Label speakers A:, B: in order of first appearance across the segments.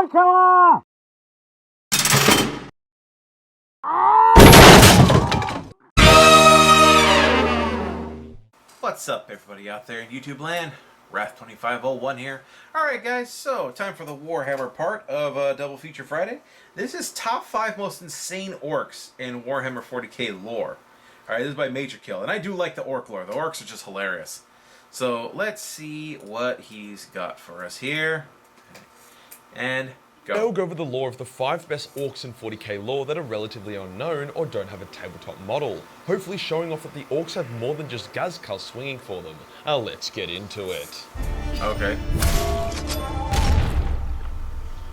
A: demon killer!
B: What's up, everybody out there in YouTube land? Wrath2501 here. Alright guys, so time for the Warhammer part of Double Feature Friday. This is top 5 most insane orcs in Warhammer 40k lore. Alright, this is by Major Kill, and I do like the orc lore. The orcs are just hilarious. So let's see what he's got for us here. And go.
C: Now we'll go over the lore of the 5 best orcs in 40k lore that are relatively unknown or don't have a tabletop model, hopefully showing off that the orcs have more than just Gazkal swinging for them. Now let's get into it.
B: Okay.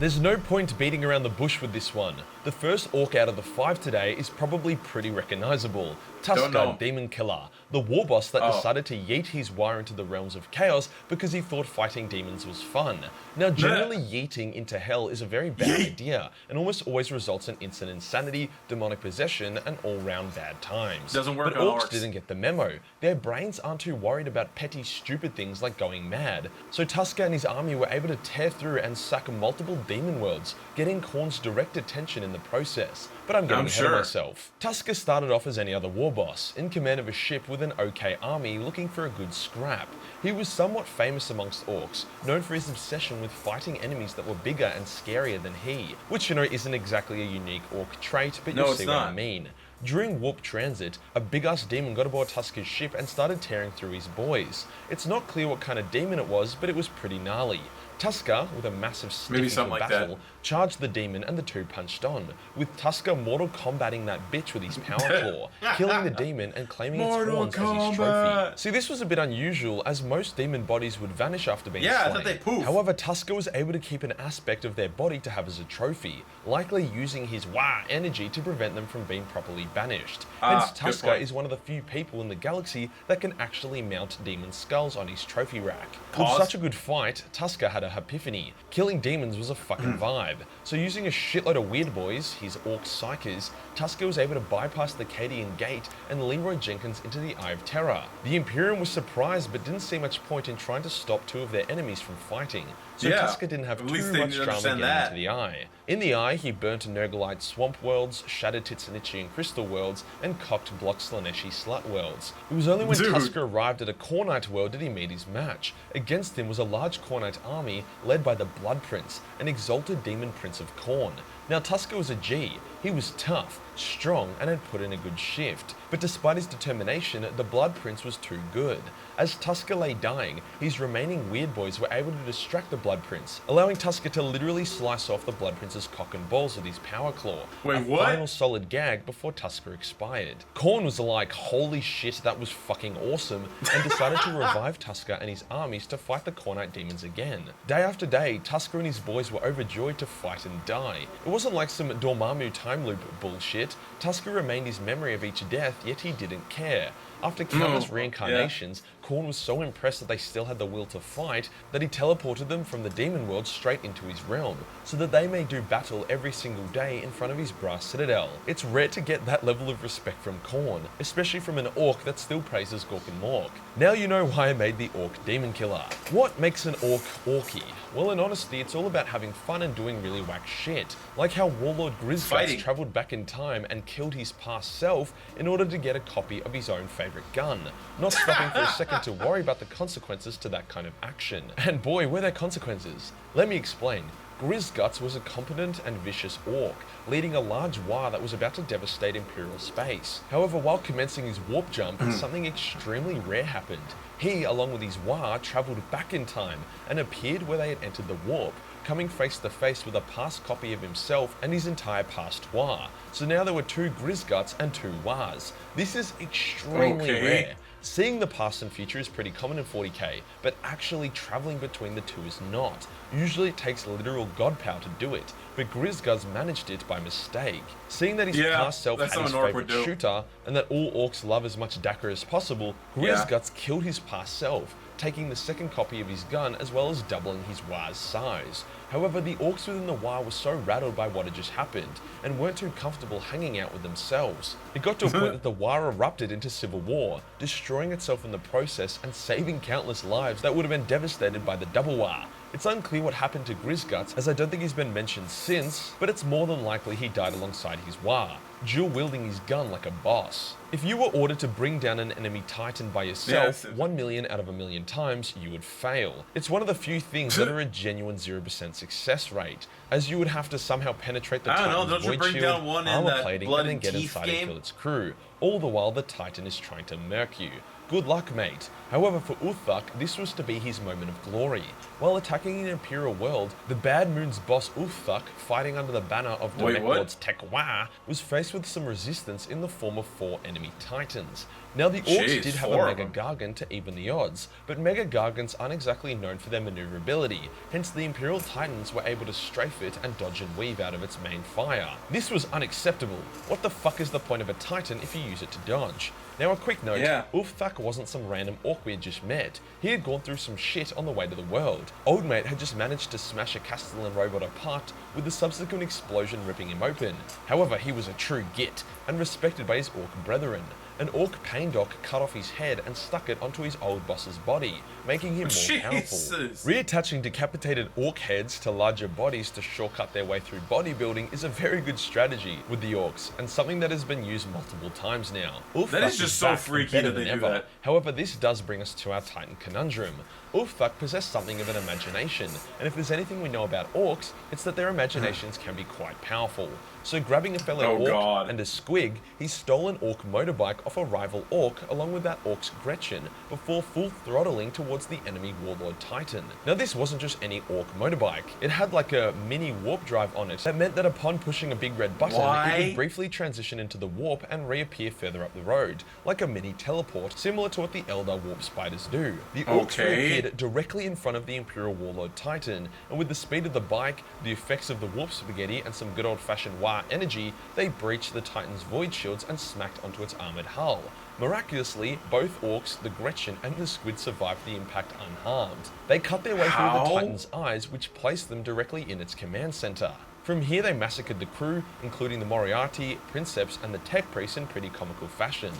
C: There's no point beating around the bush with this one. The first orc out of the 5 today is probably pretty recognisable. Tuska, Demon Killer, the war boss that decided to yeet his wire into the realms of chaos because he thought fighting demons was fun. Now generally yeeting into hell is a very bad idea and almost always results in instant insanity, demonic possession and all round bad times.
B: Doesn't work
C: but
B: on
C: orcs
B: orcs.
C: didn't get the memo. Their brains aren't too worried about petty stupid things like going mad. So Tuska and his army were able to tear through and sack multiple demon worlds, getting Khorne's direct attention in the process. But I'm getting ahead of myself. Tuska started off as any other war boss, in command of a ship with an okay army looking for a good scrap. He was somewhat famous amongst orcs, known for his obsession with fighting enemies that were bigger and scarier than he, which you know isn't exactly a unique orc trait, but you'll see what I mean. During warp transit, a big-ass demon got aboard Tuska's ship and started tearing through his boys. It's not clear what kind of demon it was, but it was pretty gnarly. Tuska, with a massive stick for battle, charged the demon and the two punched on, with Tuska Mortal Kombating that bitch with his power claw, killing the demon and claiming its horns as his trophy. See, this was a bit unusual, as most demon bodies would vanish after being slain.
B: I thought they poof.
C: However, Tuska was able to keep an aspect of their body to have as a trophy, likely using his wah energy to prevent them from being properly banished. Hence, Tuska is one of the few people in the galaxy that can actually mount demon skulls on his trophy rack. With such a good fight, Tuska had a epiphany. Killing demons was a fucking vibe. So using a shitload of weird boys, his orc psychers, Tuska was able to bypass the Cadian Gate and Leroy Jenkins into the Eye of Terror. The Imperium was surprised but didn't see much point in trying to stop 2 of their enemies from fighting. So Tuska didn't have too much drama getting into the Eye. In the Eye, he burnt Nurglite Swamp Worlds, Shattered Titsanichian Crystal Worlds, and cocked Block Slaneshi Slut Worlds. It was only when Tuska arrived at a Khornite world did he meet his match. Against him was a large Khornite army led by the Blood Prince, an exalted demon prince of Khorne. Now Tuska was a G. He was tough, strong, and had put in a good shift. But despite his determination, the Blood Prince was too good. As Tuska lay dying, his remaining weird boys were able to distract the Blood Prince, allowing Tuska to literally slice off the Blood Prince's cock and balls with his power claw.
B: Wait,
C: a final solid gag before Tuska expired. Khorne was like, holy shit, that was fucking awesome, and decided to revive Tuska and his armies to fight the Khornite demons again. Day after day, Tuska and his boys were overjoyed to fight and die. It wasn't like some Dormammu time loop bullshit. Tuska remained his memory of each death, yet he didn't care. After countless reincarnations, Khorne was so impressed that they still had the will to fight that he teleported them from the demon world straight into his realm, so that they may do battle every single day in front of his brass citadel. It's rare to get that level of respect from Khorne, especially from an orc that still praises Gork and Mork. Now you know why I made the Orc Demon Killer. What makes an orc orky? Well, in honesty, it's all about having fun and doing really whack shit. Like how Warlord Grizzguts travelled back in time and killed his past self in order to get a copy of his own favourite gun, not stopping for a second to worry about the consequences to that kind of action. And boy, were there consequences. Let me explain. Grizzguts was a competent and vicious orc, leading a large war that was about to devastate Imperial space. However, while commencing his warp jump, something extremely rare happened. He, along with his war, travelled back in time and appeared where they had entered the warp, coming face to face with a past copy of himself and his entire past war. So now there were 2 Grizzguts and 2 wars. This is extremely rare. Seeing the past and future is pretty common in 40k, but actually travelling between the two is not. Usually it takes literal god power to do it, but Grizzguts managed it by mistake. Seeing that his past self had his favourite shooter, and that all orcs love as much Dakar as possible, Grizzguts killed his past self, taking the second copy of his gun as well as doubling his war's size. However, the orcs within the war were so rattled by what had just happened, and weren't too comfortable hanging out with themselves. It got to a point that the war erupted into civil war, destroying itself in the process and saving countless lives that would have been devastated by the double war. It's unclear what happened to Grizzguts, as I don't think he's been mentioned since, but it's more than likely he died alongside his War, dual wielding his gun like a boss. If you were ordered to bring down an enemy Titan by yourself, 1 million out of a million times, you would fail. It's one of the few things that are a genuine 0% success rate, as you would have to somehow penetrate the Titan's void shield, armor plating, and then get inside and kill its crew, all the while the Titan is trying to murk you. Good luck, mate. However, for Uthbuck, this was to be his moment of glory. While attacking an Imperial world, the Bad Moon's boss Uthbuck, fighting under the banner of Namek Lord's Tekwa, was faced with some resistance in the form of 4 enemy Titans. Now the Orks did have a Mega Gargant to even the odds, but Mega Gargants aren't exactly known for their maneuverability, hence the Imperial Titans were able to strafe it and dodge and weave out of its main fire. This was unacceptable. What the fuck is the point of a Titan if you use it to dodge? Now a quick note, Uthbuck wasn't some random orc we had just met. He had gone through some shit on the way to the world. Old mate had just managed to smash a Castellan robot apart, with the subsequent explosion ripping him open. However, he was a true git, and respected by his orc brethren. An orc pain doc cut off his head and stuck it onto his old boss's body, making him more powerful. Reattaching decapitated orc heads to larger bodies to shortcut their way through bodybuilding is a very good strategy with the orcs, and something that has been used multiple times now.
B: That is just so freaky that they do that.
C: However, this does bring us to our Titan conundrum. Uthbuck possessed something of an imagination, and if there's anything we know about orcs, it's that their imaginations can be quite powerful. So grabbing a fellow orc and a squig, he stole an orc motorbike off a rival orc along with that orc's Gretchen before full throttling towards the enemy Warlord Titan. Now this wasn't just any orc motorbike, it had like a mini warp drive on it that meant that upon pushing a big red button, it would briefly transition into the warp and reappear further up the road, like a mini teleport, similar to what the Eldar warp spiders do. The orcs reappeared directly in front of the Imperial Warlord Titan, and with the speed of the bike, the effects of the warp spaghetti, and some good old-fashioned War energy, they breached the Titan's void shields and smacked onto its armored hull. Miraculously, both orcs, the Gretchen and the squid survived the impact unharmed. They cut their way through the Titan's eyes, which placed them directly in its command center. From here they massacred the crew, including the Moriarty, Princeps and the Tech Priest in pretty comical fashion.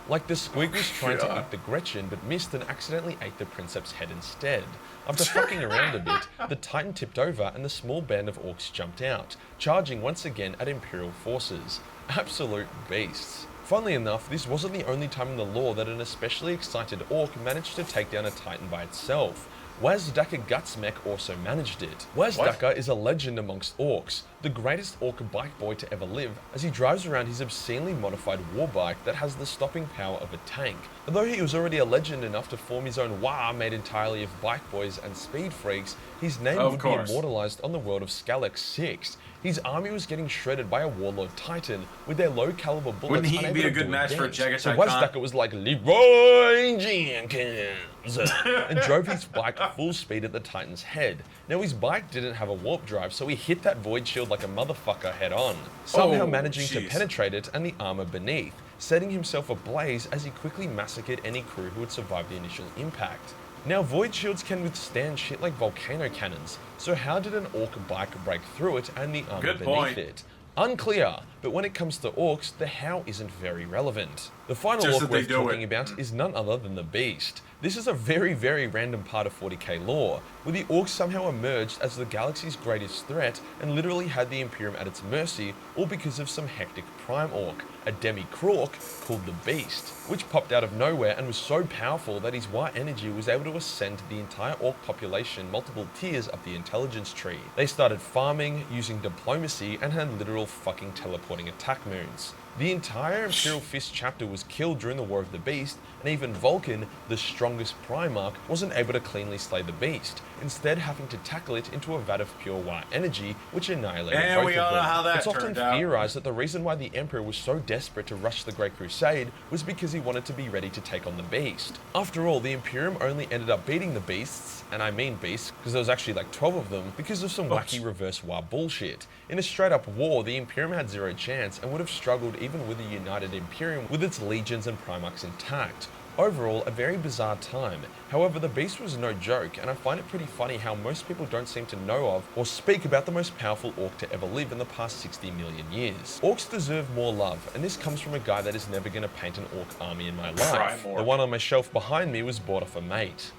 C: Like the squig was trying to eat the Gretchen but missed and accidentally ate the Princeps' head instead. After fucking around a bit, the Titan tipped over and the small band of orcs jumped out, charging once again at Imperial forces. Absolute beasts. Funnily enough, this wasn't the only time in the lore that an especially excited orc managed to take down a Titan by itself. Weslaka Gutsmech also managed it. Weslaka is a legend amongst orcs, the greatest orc bike boy to ever live, as he drives around his obscenely modified war bike that has the stopping power of a tank. Although he was already a legend enough to form his own War made entirely of bike boys and speed freaks, his name would be immortalized on the world of Skalex 6. His army was getting shredded by a Warlord Titan with their low caliber bullets.
B: Wouldn't he be a good match for Jagatai
C: So Weslaka was like Leroy Jenkins and drove his bike full speed at the Titan's head. Now his bike didn't have a warp drive, so he hit that void shield like a motherfucker head on, somehow managing to penetrate it and the armor beneath, setting himself ablaze as he quickly massacred any crew who had survived the initial impact. Now void shields can withstand shit like volcano cannons, so how did an orc bike break through it and the armor beneath it? Unclear, but when it comes to orcs, the how isn't very relevant. The final orc worth talking about is none other than the Beast. This is a very, very random part of 40k lore, where the orcs somehow emerged as the galaxy's greatest threat and literally had the Imperium at its mercy, all because of some hectic prime orc, a demi-croc called the Beast, which popped out of nowhere and was so powerful that his War energy was able to ascend the entire orc population multiple tiers up the intelligence tree. They started farming, using diplomacy, and had literal fucking teleporting attack moons. The entire Imperial Fist chapter was killed during the War of the Beast, and even Vulcan, the strongest Primarch, wasn't able to cleanly slay the Beast, instead having to tackle it into a vat of pure War energy, which annihilated both of them. It's often theorized that the reason why the Emperor was so desperate to rush the Great Crusade was because he wanted to be ready to take on the Beast. After all, the Imperium only ended up beating the Beasts, and I mean beasts, because there was actually like 12 of them, because of some wacky reverse war bullshit. In a straight up war, the Imperium had zero chance and would have struggled even with a united Imperium with its legions and Primarchs intact. Overall, a very bizarre time. However, the Beast was no joke, and I find it pretty funny how most people don't seem to know of or speak about the most powerful orc to ever live in the past 60 million years. Orcs deserve more love, and this comes from a guy that is never going to paint an orc army in my life. The one on my shelf behind me was bought off a mate.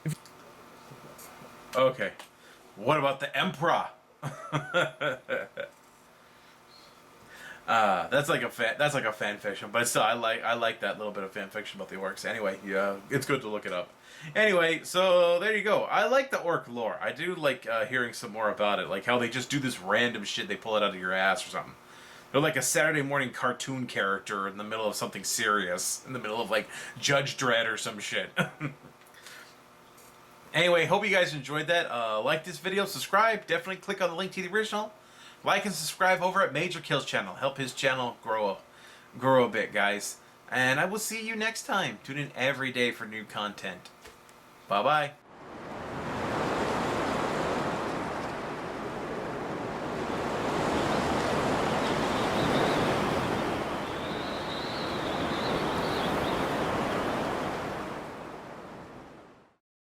B: Okay. What about the Emperor? That's like a fan fiction, but still, I like that little bit of fan fiction about the orcs. Anyway, yeah, it's good to look it up. Anyway, so there you go. I like the orc lore. I do like hearing some more about it, like how they just do this random shit. They pull it out of your ass or something. They're like a Saturday morning cartoon character in the middle of something serious, in the middle of like Judge Dredd or some shit. Anyway, hope you guys enjoyed that. Like this video, subscribe. Definitely click on the link to the original. Like and subscribe over at Major Kill's channel. Help his channel grow a bit, guys. And I will see you next time. Tune in every day for new content. Bye-bye.